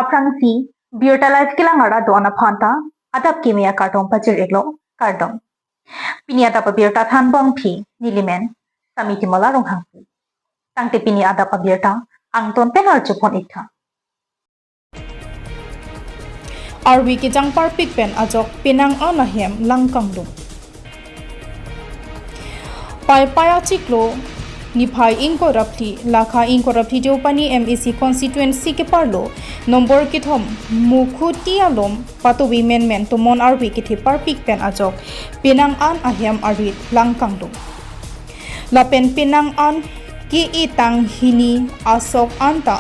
aprangsi biota life kilang ara dona phanta adap kimia kartong pachir eglo kardom pini adap biota than bong phi nilimen samiti mola ronghang pi tangte pini adap biota angton penal chupon ikha arwi ki jangpar pikpen ajok pinang anahem langkangdum pai paya chiklo niphai incorruptly lakha incorruptly jopani MEC constituency ke parlo nombor ki thom mukhuti alom pato women men to mon arwi ki thipar pikpen ajok pinang an ahem arit langkangdum lapen pinang an ki itang hini asok anta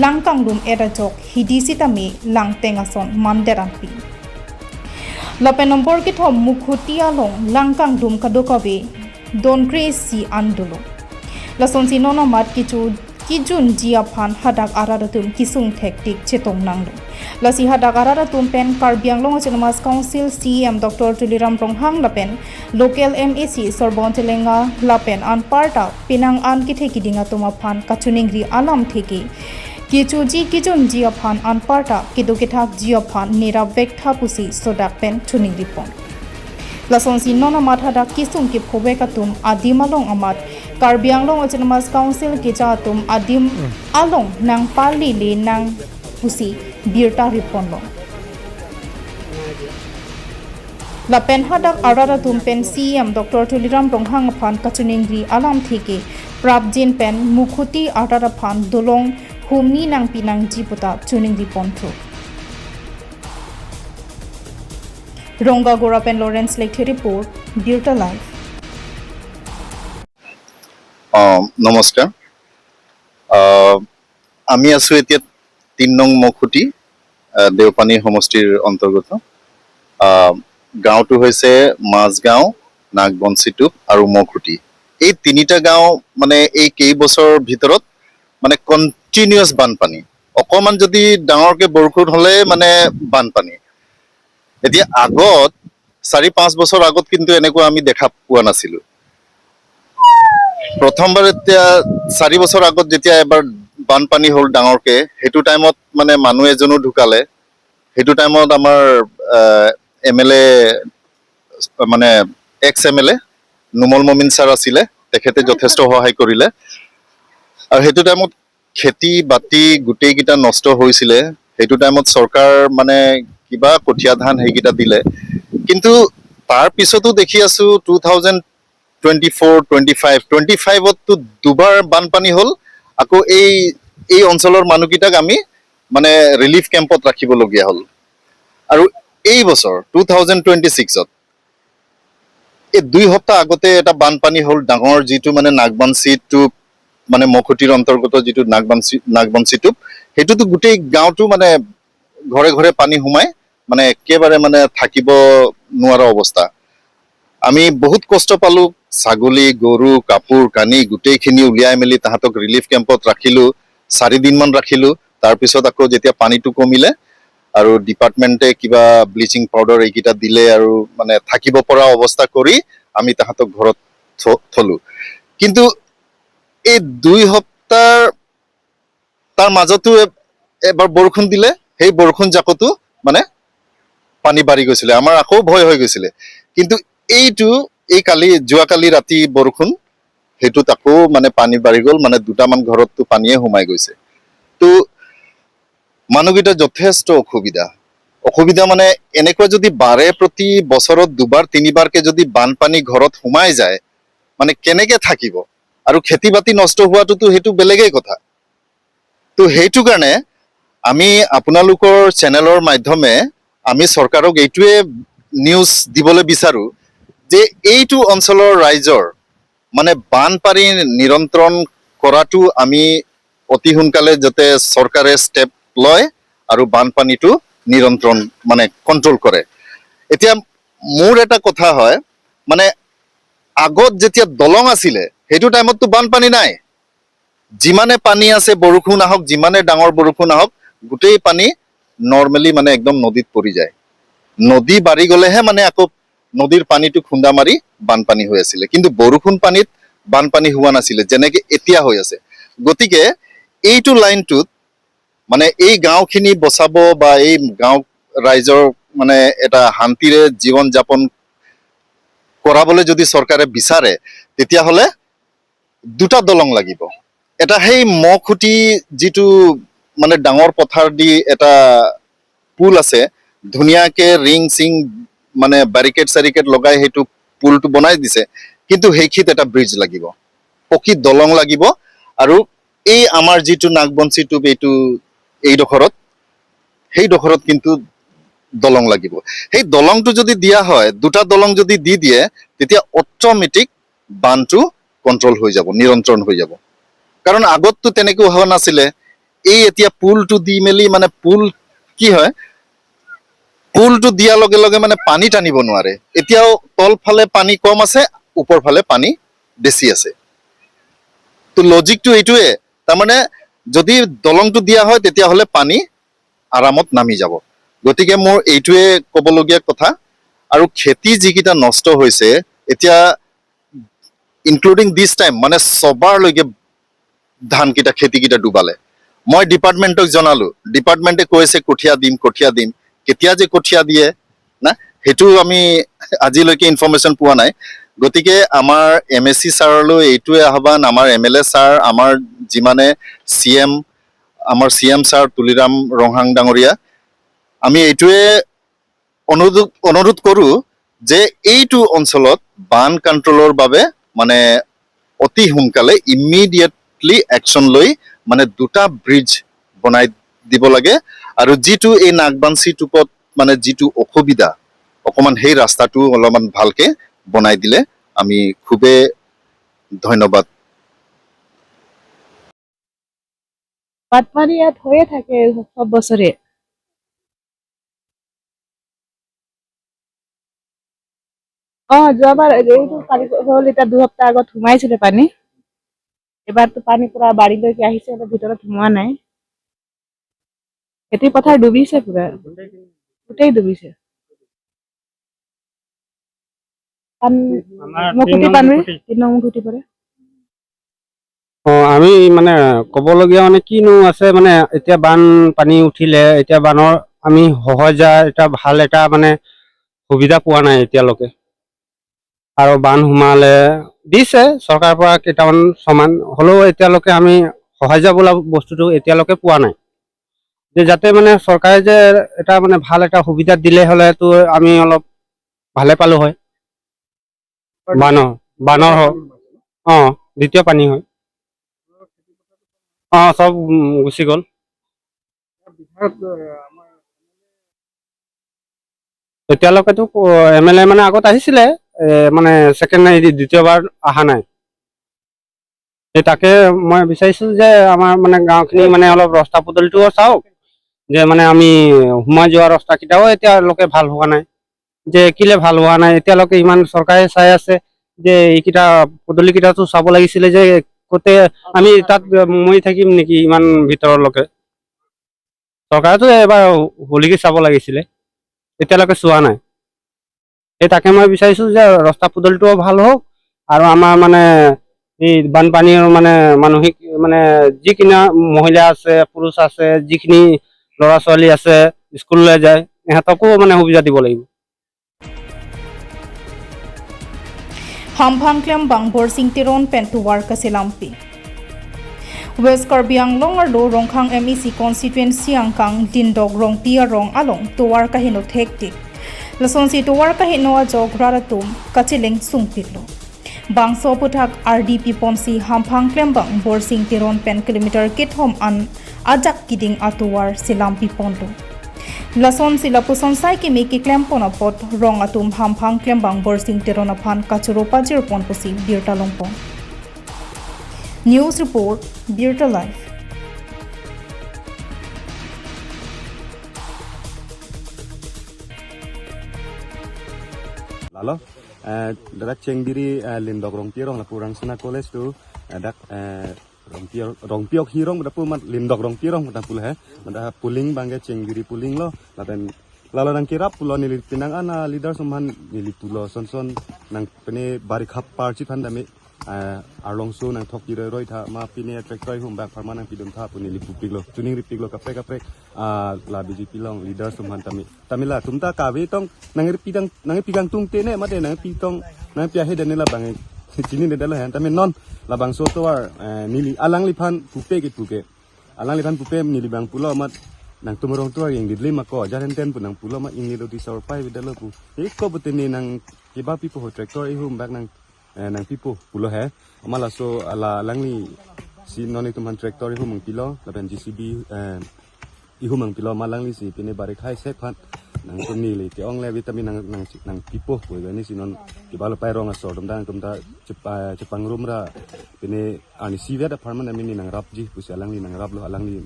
langkangdum erajok hidisitami langtengason manderampi lapen nombor ki thom mukhuti along langkangdum kadokabe don crazy andolo lasonsi nono mat kijun jia phan hadak araratum kisung tactic chetong nanglo lasi hadak araratum pen karbiang long chinamas council CM Dr. Tuliram Ronghang lapen local MEC sorbon telenga lapen an parta pinang an ki theki dinga tuma phan kachuningri alam theki kijun jia phan an parta kidukithak jia phan nira vektha pusi sodak pen chuningri pon lasonsi nono mat hadak kisung ki phobe katum adimalong amat karbianglong autonomous council ki chatum adim along nang pali le nang pusi birta riponlo la pen hadak arara tum pen CM Dr. Tuliram Ronghang phan kachuningri alam theke prabjin pen mukhuti arara phan dolong humni nang pinang jiputa chuningri pontro Ronga Gora pen Lawrence Lake report Birta Live নমস্কাৰ আমি আছো এতিয়া ৩ নং মখুটি দেওপানী সমষ্টিৰ অন্তৰ্গত গাঁওটো হৈছে মাজগাঁও নাগবনচিটুপ আৰু মখুটি এই তিনিটা গাঁও মানে এই কেইবছৰৰ ভিতৰত মানে কন্টিনিউয়াস বানপানী অকমান যদি ডাঙৰকে বৰষুণ হলে মানে বানপানী এতিয়া আগত ৪-৫ বছৰ আগত কিন্তু এনেকুৱা আমি দেখা পোৱা নাছিলো প্ৰথমবাৰ এতিয়া 4 বছৰ আগত যেতিয়া এবাৰ বানপানী হল ডাঙৰকে হেতু টাইমত মানে মানুহ এজনো ঢুকালে হেতু টাইমত আমাৰ MLA মানে এক্স MLA নুমল মমিন ছাৰ আছিলে তেখেতে যথেষ্ট সহায় কৰিলে আৰু হেতু টাইমত খেতি বাতি গুটেই কিটা নষ্ট হৈছিলে হেতু টাইমত চৰকাৰ মানে কিবা কঠিয়া ধান হেগিটা দিলে কিন্তু তাৰ পিছতো দেখি আছো 2024-25 তো দুবাৰ বানপানী হল আকৌ এই অঞ্চলৰ মানুহকিটাক আমি মানে ৰিলিফ কেম্পত ৰাখিবলগীয়া হল আৰু এই বছৰ 2026 এই 2 সপ্তাহ আগতে এটা বানপানী হল ডাঙৰ যিটো মানে নাগবনচিটো মানে মখুটিৰ অন্তৰ্গত যিটো নাগবনচিটো হেতুটো গোটেই গাঁওটো মানে ঘৰে ঘৰে পানী সোমাই মানে একেবাৰে মানে থাকিব নোৱাৰা অৱস্থা আমি বহুত কষ্ট পালো ছাগলী গৰু কাপোৰ কানি গোটেইখিনি উলিয়াই মেলি তাহাতক ৰিলিফ কেম্পত ৰাখিলো 4 দিন মান ৰাখিলো তাৰ পিছত আকৌ যেতিয়া পানীটো কমিলে আৰু ডিপাৰ্টমেন্টে কিবা ব্লিচিং পাউডাৰ এইকিটা দিলে আৰু মানে থাকিব পৰা অৱস্থা কৰি আমি তাহাতক ঘৰত থলো কিন্তু এই 2 সপ্তাহ তাৰ মাজতো এবাৰ বৰষুণ দিলে সেই বৰষুণ জাকতো মানে পানী বাঢ়ি গৈছিলে আমাৰ আকৌ ভয় হৈ গৈছিলে কিন্তু এই যোৱাকালি ৰাতি বৰষুণ হেতু তাকো মানে পানী বাঢ়ি গল মানে দুটামান ঘৰতটো পানীয়ে সোমাই গৈছে তো মানুহগিটা যথেষ্ট অসুবিধা মানে এনেকুৱা যদি বাৰে প্ৰতি বছৰত দুবাৰ তিনিবাৰকে যদি বানপানী ঘৰত সোমাই যায় মানে কেনেকে থাকিব আৰু খেতি বাতি নষ্ট হোৱাটোতো হেতু বেলেগেই কথা তো হেতু কাৰণে আমি আপোনালোকৰ চেনেলৰ মাধ্যমে আমি চৰকাৰক এইটোৱে নিউজ দিবলৈ বিচাৰো যে এইটো অঞ্চলৰ ৰাইজৰ মানে বানপানী নিয়ন্ত্ৰণ কৰাটো আমি অতি সোনকালে যাতে চৰকাৰে ষ্টেপ লয় আৰু বানপানীটো নিয়ন্ত্ৰণ মানে কন্ট্ৰোল কৰে এতিয়া মোৰ এটা কথা হয় মানে আগত যেতিয়া দলং আছিলে হেতু টাইমতটো বানপানী নাই যিমানে পানী আছে বৰষুণ আহক যিমানে ডাঙৰ বৰষুণ আহক গোটেই পানী নৰমালি মানে একদম নদীত পৰি যায় নদী বাঢ়ি গলেহে মানে আকৌ নদীৰ পানীটো খুন্দা মাৰি বানপানী হৈ আছিল কিন্তু বৰষুণ পানীত বানপানী হোৱা নাছিল যেনেকে এতিয়া হৈ আছে গতিকে এইটো লাইনটোত মানে এই গাঁওখিনি বচাব বা এই গাঁও ৰাইজৰ মানে এটা শান্তিৰে জীৱন যাপন কৰাবলৈ যদি চৰকাৰে বিচাৰে তেতিয়াহ'লে দুটা দলং লাগিব। এটা সেই মখুটি যিটো মানে ডাঙৰ পথাৰ দি এটা পুল আছে, ধুনীয়াকে ৰিং চিং মানে বেৰিকেড চাৰিকেড লগাই সেইটো পুলটো বনাই দিছে, কিন্তু সেইখিনিত এটা ব্ৰিজ লাগিব, পকী দলং লাগিব। আৰু এই আমাৰ যিটো নাগবঞ্চী টোপ এইডোখৰত সেইডোখৰত কিন্তু দলং লাগিব। সেই দলংটো যদি দিয়া হয়, দুটা দলং যদি দি দিয়ে, তেতিয়া অট'মেটিক বানটো কণ্ট্ৰল হৈ যাব, নিয়ন্ত্ৰণ হৈ যাব। কাৰণ আগততো তেনেকৈ হোৱা নাছিলে। এই এতিয়া পুলটো দি মেলি মানে পুল কি হয়, পুলটো দিয়াৰ লগে লগে মানে পানী টানিব নোৱাৰে। এতিয়াও তলফালে পানী কম আছে, ওপৰ ফালে পানী বেছি আছে। তো লজিকটো এইটোৱে, তাৰমানে যদি দলংটো দিয়া হয় তেতিয়াহ'লে পানী আৰামত নামি যাব। গতিকে মোৰ এইটোৱে ক'বলগীয়া কথা। আৰু খেতি যিকেইটা নষ্ট হৈছে এতিয়া ইনক্লুডিং দিছ টাইম, মানে ছবাৰলৈকে ধানকেইটা খেতিকেইটা ডুবালে। মই ডিপাৰ্টমেণ্টক জনালো, ডিপাৰ্টমেণ্টে কৈছে কঠীয়া দিম কঠীয়া দিম, কেতিয়া যে কঠীয়া দিয়ে না সেইটো আমি আজিলৈকে ইনফৰ্মেশ্যন পোৱা নাই। গতিকে আমাৰ MSc ছাৰলৈ এইটোৱে আহ্বান, আমাৰ MLA ছাৰ, আমাৰ যিমানে আমাৰ CM ছাৰ তুলিৰাম ৰংহাং ডাঙৰীয়া, আমি এইটোৱে অনুৰোধ কৰোঁ যে এইটো অঞ্চলত বান কণ্ট্ৰলৰ বাবে মানে অতি সোনকালে ইমিডিয়েটলি একশ্যন লৈ মানে দুটা ব্ৰিজ বনাই দিব লাগে। আৰু যিটো এই নাগবাঞ্চী টোপত মানে যিটো অসুবিধা অকণমান, সেই ৰাস্তাটো অলপমান ভালকে বনাই দিলে আমি খুবেই ধন্যবাদ। বানপানী ইয়াত হৈয়ে থাকে সব বছৰে। যোৱাবাৰ এইটো পানী হ'ল, এতিয়া 2 সপ্তাহ আগত সোমাইছিলে পানী। এবাৰতো পানী পুৰা বাৰীলৈকে আহিছে, ভিতৰত সোমোৱা নাই। খেতি পথাৰ ডুবিছে, পুৰা গোটেই ডুবিছে। মুখুটি পানী 3 নং মুখুটি পৰে। আমি মানে ক'বলগীয়া মানে কিনো আছে, মানে এতিয়া বানপানী উঠিলে, এতিয়া বানৰ আমি সহজা এটা ভাল এটা মানে সুবিধা পোৱা নাই এতিয়ালৈকে। আৰু বান সোমালে দিছে চৰকাৰৰ পৰা কেইটামান সমান, হ'লেও এতিয়ালৈকে আমি সহায়জা বোলা বস্তুটো এতিয়ালৈকে পোৱা নাই। যে যাতে মানে চৰকাৰে যে এটা মানে ভাল এটা সুবিধা দিলে হ'লেতো আমি অলপ ভালে পালো হয়। বানৰ দ্বিতীয় পানী হয়। চব গুচি গ'ল। এতিয়ালৈকেতো MLA মানে আগত আহিছিলে, মানে দ্বিতীয়বাৰ অহা নাই। সেই তাকে মই বিচাৰিছো যে আমাৰ মানে গাঁওখিনি মানে অলপ ৰাস্তা পদূলিটোও চাওক, যে মানে আমি সোমাই যোৱা ৰাস্তাকেইটাও এতিয়ালৈকে ভাল হোৱা নাই। যে কেলে ভাল হোৱা নাই এতিয়ালৈকে ইমান চৰকাৰে চাই আছে, যে এইকেইটা পদূলিকেইটাতো চাব লাগিছিলে, যে গোটেই আমি তাত মৰি থাকিম নেকি ইমান ভিতৰলৈকে। চৰকাৰেতো এবাৰ হলিকে চাব লাগিছিলে, এতিয়ালৈকে চোৱা নাই। সেই তাকে মই বিচাৰিছো যে ৰাস্তা পদূলিটোও ভাল হওক, আৰু আমাৰ মানে এই বানপানীৰ মানে মানসিক মানে যিখিনি মহিলা আছে, পুৰুষ আছে, যিখিনি ল'ৰা ছোৱালী আছে স্কুললৈ যায়, ইহঁতকো মানে সুবিধা দিব লাগিব। Hamphang Klem Bang Borsing Tiron Pentuwar Kasilampi. West Karbi Anglong Arlo Rongkhang MEC constituency Angkang Dindog Rong Pia Rong Along Tuwar Kahino Hektik. Lason si Tuwar Kahino Jog Raratum Kachiling Sungpilo. Bang Soputak RDP Ponsi Hamphang Klem Bang Borsing Tiron Pen kilometer Kithom An Ajak Kiding Atuwar Silampi Pondo. Lason sila puson sai kimi ki klem ponapot rong atum Hamphang Klem Bang Borsing Tiron Aphan Kachuro Pajir Pon Pusi Birta Longpong. News report Birta Live. Lalu, dadak cengdiri lindok rong pirong la purang sana college tu dadak rong piok hirong pada pumat lindok rong pirong pada pula pada puling bangga cengdiri puling lo laten lalu nang kirap pulo nilit pinang ana leader suman nilit pulo son nang pene bari khap parchi than dami arlong so nang thok dire roi tha ma pine tractor hum back farma nang pidum tha puni lipu piglo tuning ripiglo kaprek la BJP long leader sumhan tamila tumta ka ve tong nang pigang tung te ne ma de nang pi tong nang pia he de ne la bang chini de la han tamen non la bang so to war nili alang liphan pupe ke puke alang liphan pupe nili bang pulo mat nang tumurong to yang didli ma ko jaran ten punang pulo ma ingli do di sor pai de lo pu e ko buteni nang kiba pipo ho tractor e hum back nang pipo pulo he amala so ala langli si noni tumhan tractor e hum ang pilo la ben GCB i hum ang pilo malangli si pine bare khai se phat nang tumni le te ong le vitamin nang pipo ko ni sinon kiba lo pai rong asor dum dang tum ta cepang rum ra pine ani si vet apartment amini nang rap ji pusi alangli nang rap lo alangli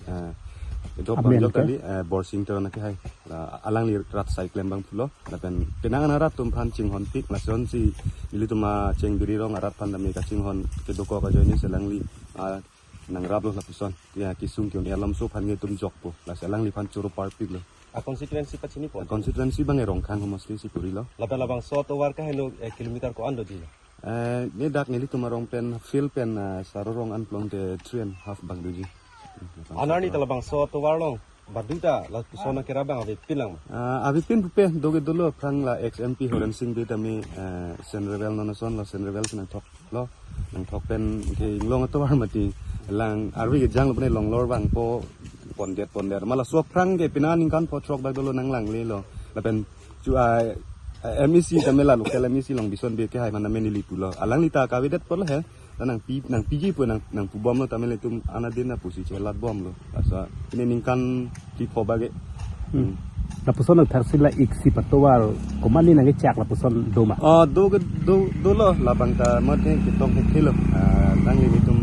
job tadi borsing to nak hai alang li rat cycle bang pulo la pen pinangan arat tum phan ching hon pik la son si ili tuma cheng biri rong arat phan dami ka ching hon ke doko ka joini selang li nang rab lo la puson ya kisung kyon alam so phan nge tum jok po la selang li phan churu par pik lo constituency pa chini po constituency bang e rong khang mostly si puri lo labang so to war ka hello kilometer ko ando di ni dak nili tuma rong pen feel pen sarorong anplong de 3.5 bang duji anarni talabang so to war long baduta la so na kira bang ave pilang Avipin pupe doge dulu prang la ex MP Horan Singh beta mi sen rebel nona son la sen rebel nang thok pen ke long to war mati lang arwi ge jang lo long lor bang po pondet mala so prang ge pinaning kan po trok bag dulu nang lang le lo la pen chu MEC tamela local MEC long bison be ke hai mana meni lipulo alang lita ka vedet por la he nang PG po nang pubom lo tamela tum anadina pusi chelat bom lo asa ini ningkan di po bage la puson ang tarsila iksi patowal kumani nang ichak la puson doma do lo labang ta mate kitong hekilo nang ni tum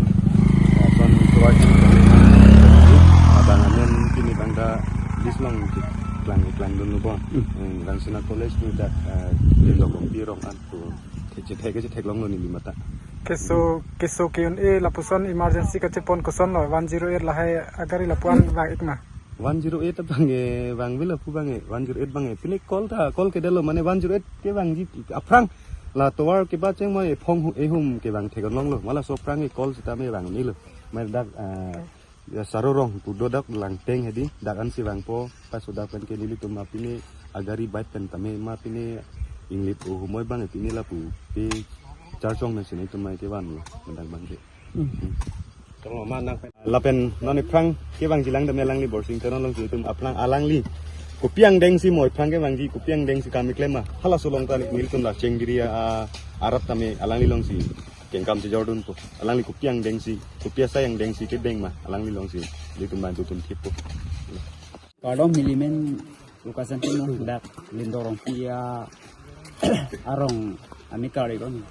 son tuwa abang amen kini bangda dislong klang dun lo lang sina college ni da lindok pirong an tu ke long lo ni mata keso kiun la puson emergency ka chepon kuson lo 108 la hai agari la puan bang ikma 108 bang bila pu bang 108 bang pini call ke delo mane 108 ke bang ji aprang la towar ke ba cheng mai phong e hum ke bang thegon long lo mala so prang e call sita me bang ni lo mai dak ya sarorong pu dodak lang teng hedi dak an si bang po pas sudah pen ke nili tum apini agari bait pen tame ma pini inglip o moi bang pini la pu pe charchong na sini tum mai ke ban lo mendang bang de tong ma nang lapen noni prang ke bang jilang de melang li borsing tenon long tum aplang alang li kupiang deng si moi prang ke bang ji kupiang deng si kami klema hala solong ta nil tum la chenggiri arat tame alang li long si kengkam si jordan po alang li kupiang deng si kupia sayang deng si ke deng ma alang li long si li tum bantu tum tipu kadong milimen lukasan tino dak lindorong pia arong amikari kon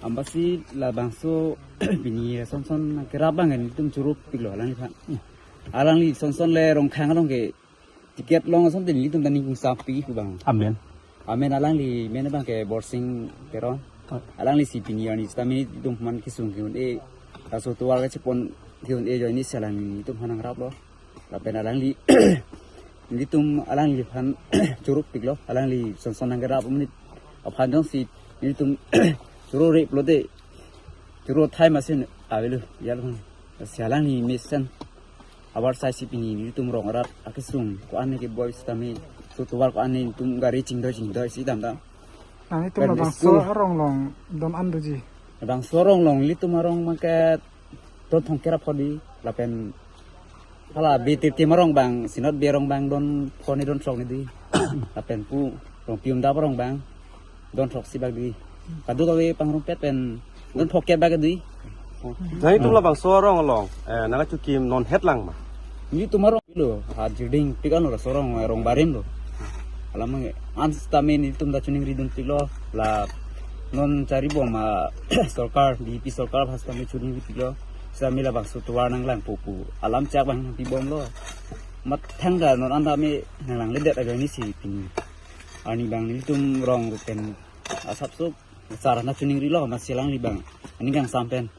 ambasi la bangso bini son kerabang en tum curup piglo alang li son le rong khang long ke tiket long son tin li tum tani kung sapi ku bang amen alang li men bang ke borsing keron alang li si bini ani stami tum man kisung kiun kaso tuwal ke chepon kiun join ni salang tum hanang rap lo la pen alang li ni tum alang li phan curup piglo alang li son nang gerap menit aphan dong si ni tum Juru rip lo de, juru thai masin avelu yalang sialang ni mission. Awar saya si pini ni tum rong arat akisung ko ane ke boys tami tutuwal ko ane tum gari cingdoi si dam. Nah itu lah bang so rong long don ando ji. Bang so rong long li tum rong maket don thong kera podi lapen pala bitir timarong bang sinot biarong bang don poni don sok ni di lapen pu rong pium da rong bang don sok si bag di. Kadu kawe pangrumpet pen don poket bag di. nang itu labang so rong long nang chu kim non het lang ma Ni tumarong lo ha jiding pikan lo sorong rong barim lo. Alam nge ans tame ni tum da chuning ridun tilo la non cari bom sarkar di pi sarkar has tame chuning tilo sami la bang sutuar nang lang pupu alam cak bang pi bom lo mat thang da non anda me nang ledet aga ni si pini ani bang ni tum rong pen asap sup sarana chuning rilo masilang li bang ani gang sampen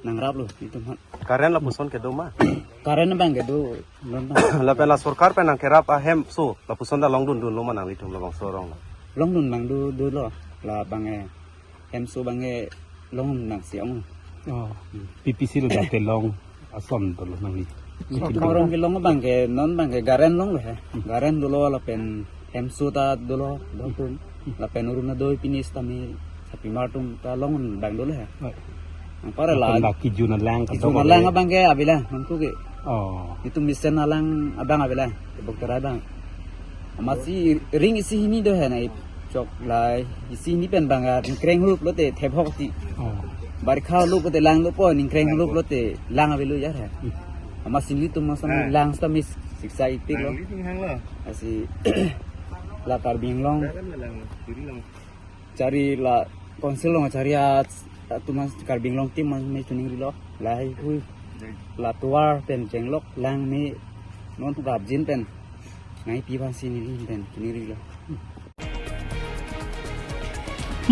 nang rap lo itu mat karen la puson ke doma karen bang gedo non la pela sarkar pe nang kerap hem so la puson da long dun lo manang litum labang so rong long dun bang do lo la bang em so bang long nang siang PPC lo date long ason to lo nang ni orang ke long bang ke non bang ke garen long le garen dulu la pen hem suta dulu dong la pen uruna doi pinis tami sapi martum ta long bang dulu he para la kijuna lang ka itu malang abang ke abila manku ke oh itu misen alang abang abila dokter abang masih ring isi ini doh na chok lai isi ini pen banga kreng hup lote thebok ti bar khao lu lote lang lu po ning kreng hup lote lang abilu ya ha masih itu masam lang sta mis siksa itik lo asi la karbing long cari la konsil long cari tu mas karbing long tim mas me tuning lo lai hui la tuar pen jenglok lang me non tu gap jin pen ngai pi bang sini pen tuning lo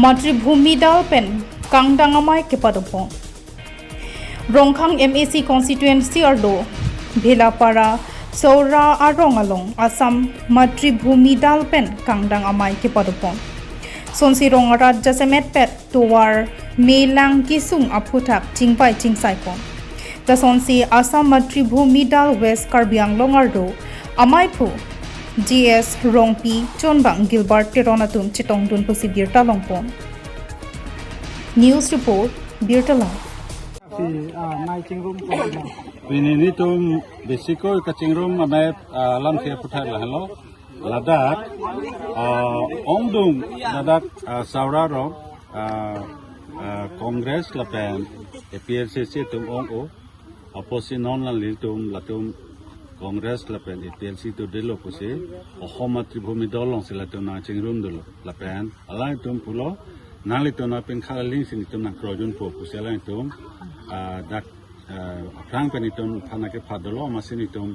মাতৃভূমি dal pen kangdang amai ke padopong rongkhang MAC constituency ardo bhelapara saura arong along asam matribhumi dal pen kangdang amai ke padopong sonsi rong rajya semet pet tuwar melang kisung aphutak chingpai chingsai kon ta sonsi asam matribhumi dal west karbi anglong ardo amai phu GS Rongpi Chonbang Gilbert Teronatum Chitong Dun Pusi Birta Longpon News Report Birta Long si mai chingrum ko na ini ni tum besiko ka chingrum ame lam ke puthar la halo ladak ongdung ladak saura ro congress la pen APLCC tum ong o opposition non la tum latum Congress la pen PLC to delo puse ohoma tribhumi dolong sila to na chingrum dolo la pen alai tum pulo nali to na pen khala ling sin tum na krojun po puse alai tum dak prang pen tum thana ke phadolo masini tum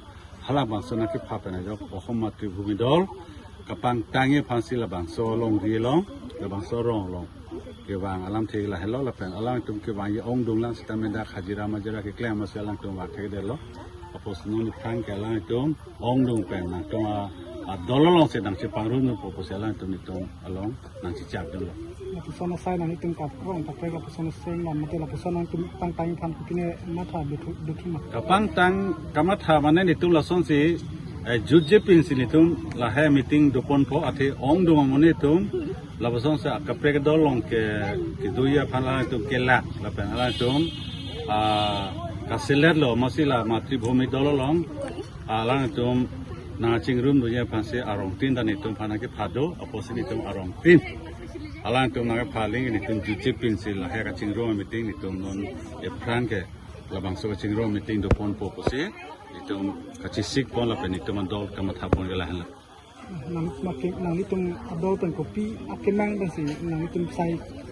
hala bangsona ke phapena jo ohoma tribhumi dol kapang tangi phansi la bang so long ri long la bang so rong long ke bang alam the la hello la pen alai tum ke bang ye ong dung lang stamenda khajira majira ke klem masala tum wa the delo apos nuni prang ke la tum ong dung pen na tum a dololong se dang se pangru no po sela tum ni tum along nang si chap delo pusana sai na nitum kap rong ta pe pusana seng na mate la pusana tum tang tang phan kutine matha duthi ma kapang tang kamatha mane ni tum la son si jujje pin si ni tum la ha meeting dopon po athe ong dung mone tum la boson se kapre ke dolong ke duya phala tum ke la pen ala tum kaseler lo masila matribhumi dololong ala tum na chingrum duya phanse arong tin da ni tum phana ke phado aposini tum arong tin ala tum na phaling ni tum jujje pin si la ha ka chingrum meeting ni tum non e frank ke labang so chingrum meeting do pon po pose ni tum kachi sik pon la pen ni tum dol kamatha pon gala hala nang makin nang nitum adol pen kopi akemang dan si nang nitum sai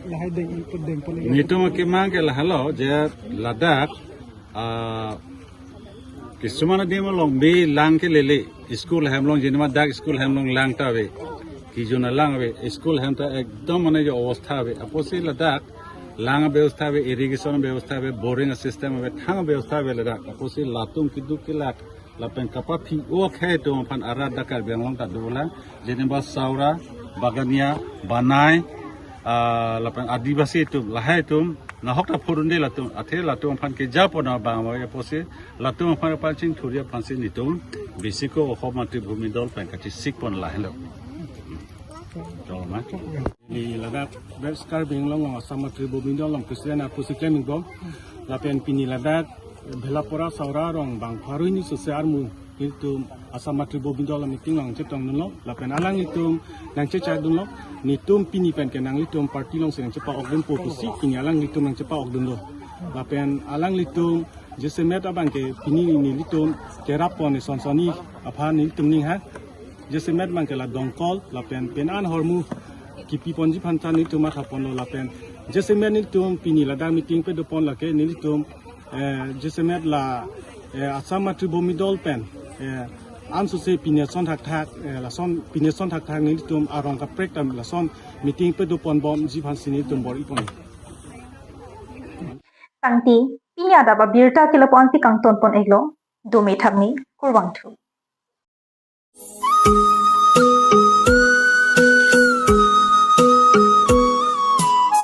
la hai deng iput deng pole ni tum ke mang ke la halo je ladak kisumana demo long be lang ke lele school hamlong jinma dak school hamlong lang ta be ki jona lang be school ham ta ekdom mane jo avastha be aposi ladak lang ব্যবস্থা be irrigation ব্যবস্থা be boring system be thang ব্যবস্থা be ladak aposi latung kidu kilak lapen kapa phi o khe to phan ara dakar benglong ta dola jinba saura bagania banai lapen adibasi tu lahai tum na hokta phurunde latum athe latum phan ke japona bangwa pose latum phan palching thuria phansi nitum bisiko ohomati bhumi dol pen kati sikpon lahelo Joma ni ladak beskar binglong asamati bhumi dol long kusena pusiklen go lapen pini ladak bhelapora saura rong bang pharuini sosiar mu itu asamati bhumi dol meeting long chetong nulo lapen alang itu nang checha dunlo nitum pini pen ke nang litum party long sing chepa ogdun po pusi pini alang litum nang chepa ogdun lo lapen alang litum jesemet abang ke pini ni litum kerapon sonsoni apha ni litum ning ha jesemet bang ke la dongkol lapen penan hormu kipi ponji phanta ni tuma thapon lo lapen jesemet ni tum pini la da meeting pe do pon la ke ni litum jesemet la asamati bhumi dol pen an su se pine son thak thak la son pine son thak thak ni tum arong ka prek tam la son meeting pe do pon bom ji phan sini tum bor ipon tangti pinya da ba birta kila pon ti kang ton pon eglo do me thamni kurwang thu